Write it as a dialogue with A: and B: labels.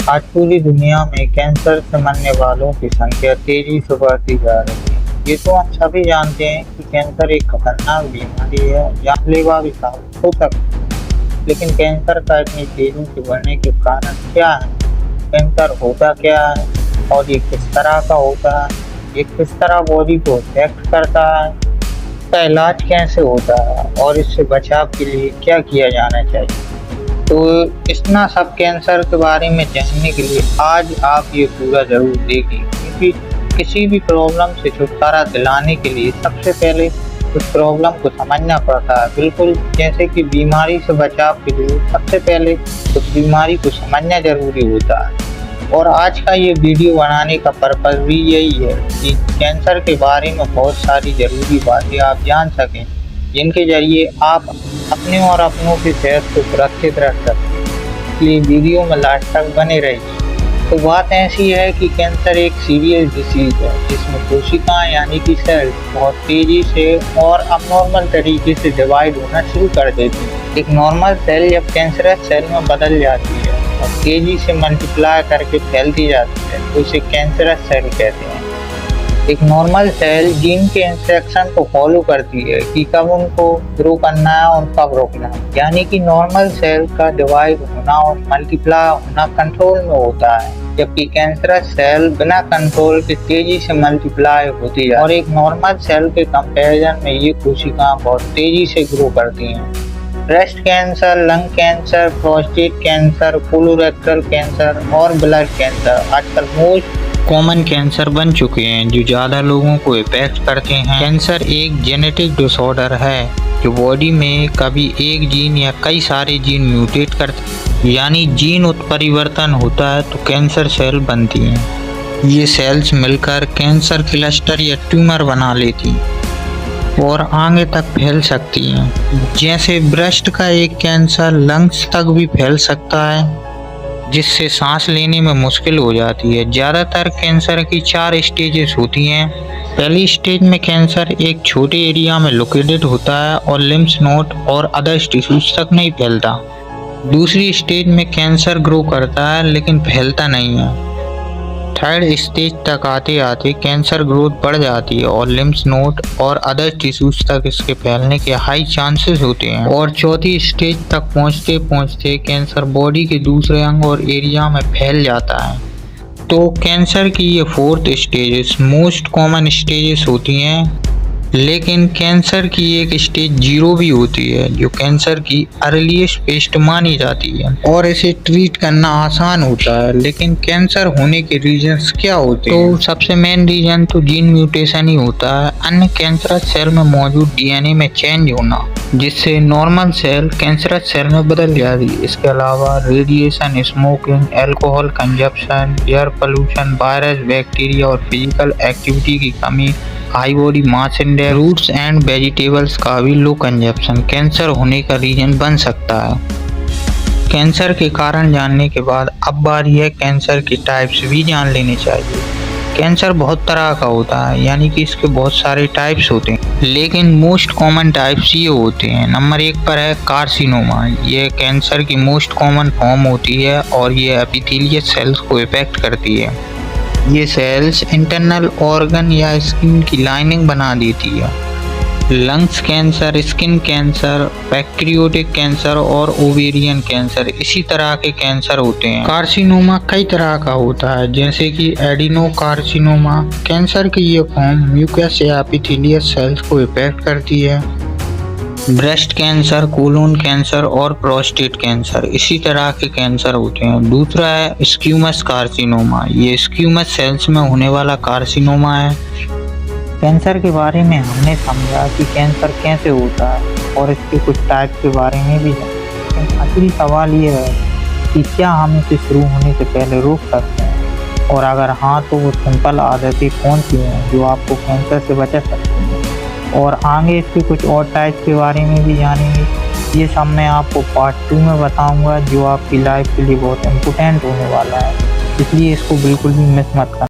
A: आज पूरी दुनिया में कैंसर से मरने वालों की संख्या तेजी से बढ़ती जा रही है। ये तो हम सभी जानते हैं कि कैंसर एक खतरनाक बीमारी है, जानलेवा भी साबित हो सकती है। लेकिन कैंसर का इतनी तेजी से बढ़ने के कारण क्या है? कैंसर होता क्या है और ये किस तरह का होता है? ये किस तरह बॉडी को अफेक्ट करता है? इसका इलाज कैसे होता है और इससे बचाव के लिए क्या किया जाना चाहिए? तो इतना सब कैंसर के बारे में जानने के लिए आज आप ये पूरा ज़रूर देखें, क्योंकि किसी भी प्रॉब्लम से छुटकारा दिलाने के लिए सबसे पहले उस प्रॉब्लम को समझना पड़ता है। बिल्कुल जैसे कि बीमारी से बचाव के लिए सबसे पहले उस बीमारी को समझना ज़रूरी होता है। और आज का ये वीडियो बनाने का पर्पज़ भी यही है कि कैंसर के बारे में बहुत सारी ज़रूरी बातें आप जान सकें, जिनके जरिए आप अपने और अपनों की सेहत को सुरक्षित रख सकते हैं। इसलिए वीडियो में लास्ट तक बने रहिए। तो बात ऐसी है कि कैंसर एक सीरियस डिसीज है जिसमें कोशिकाएं यानी कि सेल बहुत तेजी से और अबनॉर्मल तरीके से डिवाइड होना शुरू कर देती है। एक नॉर्मल सेल जब कैंसरस सेल में बदल जाती है और तेजी से मल्टीप्लाई करके फैलती जाती है तो इसे कैंसरस सेल कहते हैं। एक नॉर्मल सेल जीन के इंस्ट्रक्शन को फॉलो करती है कि कब उनको ग्रो करना है और कब रोकना है। यानी कि नॉर्मल सेल का डिवाइड होना और मल्टीप्लाई होना कंट्रोल में होता है, जबकि कैंसरस सेल बिना कंट्रोल के तेजी से मल्टीप्लाई होती है। और एक नॉर्मल सेल के कंपैरिजन में ये कोशिकाएं बहुत तेजी से ग्रो करती हैं। Breast cancer, lung cancer, prostate cancer, colorectal cancer और ब्लड कैंसर आजकल मोस्ट कॉमन कैंसर बन चुके हैं जो ज़्यादा लोगों को इफेक्ट करते हैं। कैंसर एक जेनेटिक डिसऑर्डर है जो बॉडी में कभी एक जीन या कई सारे जीन म्यूटेट करते हैं, यानी जीन उत्परिवर्तन होता है तो कैंसर सेल बनती हैं। ये सेल्स मिलकर कैंसर क्लस्टर या ट्यूमर बना लेती हैं और आगे तक फैल सकती हैं। जैसे ब्रेस्ट का एक कैंसर लंग्स तक भी फैल सकता है, जिससे सांस लेने में मुश्किल हो जाती है। ज़्यादातर कैंसर की 4 स्टेजेस होती हैं। पहली स्टेज में कैंसर एक छोटे एरिया में लोकेटेड होता है और लिम्फ नोड और अदर टिश्यूज तक नहीं फैलता। दूसरी स्टेज में कैंसर ग्रो करता है लेकिन फैलता नहीं है। थर्ड स्टेज तक आते आते कैंसर ग्रोथ बढ़ जाती है और लिम्फ नोड और अदर टिश्यूज तक इसके फैलने के हाई चांसेस होते हैं। और चौथी स्टेज तक पहुंचते पहुंचते कैंसर बॉडी के दूसरे अंग और एरिया में फैल जाता है। तो कैंसर की ये 4th stages most common stages होती हैं। लेकिन कैंसर की एक स्टेज 0 भी होती है जो कैंसर की अर्लीस्ट फेज मानी जाती है और इसे ट्रीट करना आसान होता है। लेकिन कैंसर होने के रीजंस क्या होते हैं? तो सबसे मेन रीजन तो जीन म्यूटेशन ही होता है। अन्य कैंसरस सेल में मौजूद डीएनए में चेंज होना, जिससे नॉर्मल सेल कैंसरस सेल में बदल जाती है। इसके अलावा radiation, smoking, alcohol consumption, air pollution, virus, bacteria और फिजिकल एक्टिविटी की कमी, high body mass index, fruits and vegetables का भी लो कंजप्शन कैंसर होने का रीजन बन सकता है। कैंसर के कारण जानने के बाद अब बारी है कैंसर की टाइप्स भी जान लेने चाहिए। कैंसर बहुत तरह का होता है, यानी कि इसके बहुत सारे टाइप्स होते हैं, लेकिन मोस्ट कॉमन टाइप्स ये होते हैं। नंबर 1 पर है कार्सिनोमा। ये कैंसर की मोस्ट कॉमन फॉर्म होती है और ये एपिथेलियल सेल्स को इफेक्ट करती है। ये सेल्स इंटरनल ऑर्गन या स्किन की लाइनिंग बना देती है। Lungs cancer, skin cancer, pancreatic cancer और ओवेरियन कैंसर इसी तरह के कैंसर होते हैं। कार्सिनोमा कई तरह का होता है, जैसे कि एडिनोकार्सिनोमा। कैंसर की ये फॉर्म म्यूकस या एपिथेलियल सेल्स को इफेक्ट करती है। ब्रेस्ट कैंसर, कोलोन कैंसर और प्रोस्टेट कैंसर इसी तरह के कैंसर होते हैं। दूसरा है स्क्यूमस कार्सिनोमा। ये स्क्यूमस सेल्स में होने वाला कार्सिनोमा है। कैंसर के बारे में हमने समझा कि कैंसर कैसे होता है और इसके कुछ टाइप के बारे में भी जाना। लेकिन असली सवाल ये है कि क्या हम इसे शुरू होने से पहले रोक सकते हैं, और अगर हाँ तो वो सिंपल आदतें कौन सी हैं जो आपको कैंसर से बचा सकती हैं। और आगे इसके कुछ और टाइप के बारे में भी जानेंगे। ये सब मैं आपको पार्ट 2 में बताऊंगा, जो आपकी लाइफ के लिए बहुत इम्पोर्टेंट होने वाला है, इसलिए इसको बिल्कुल भी मिस मत करना।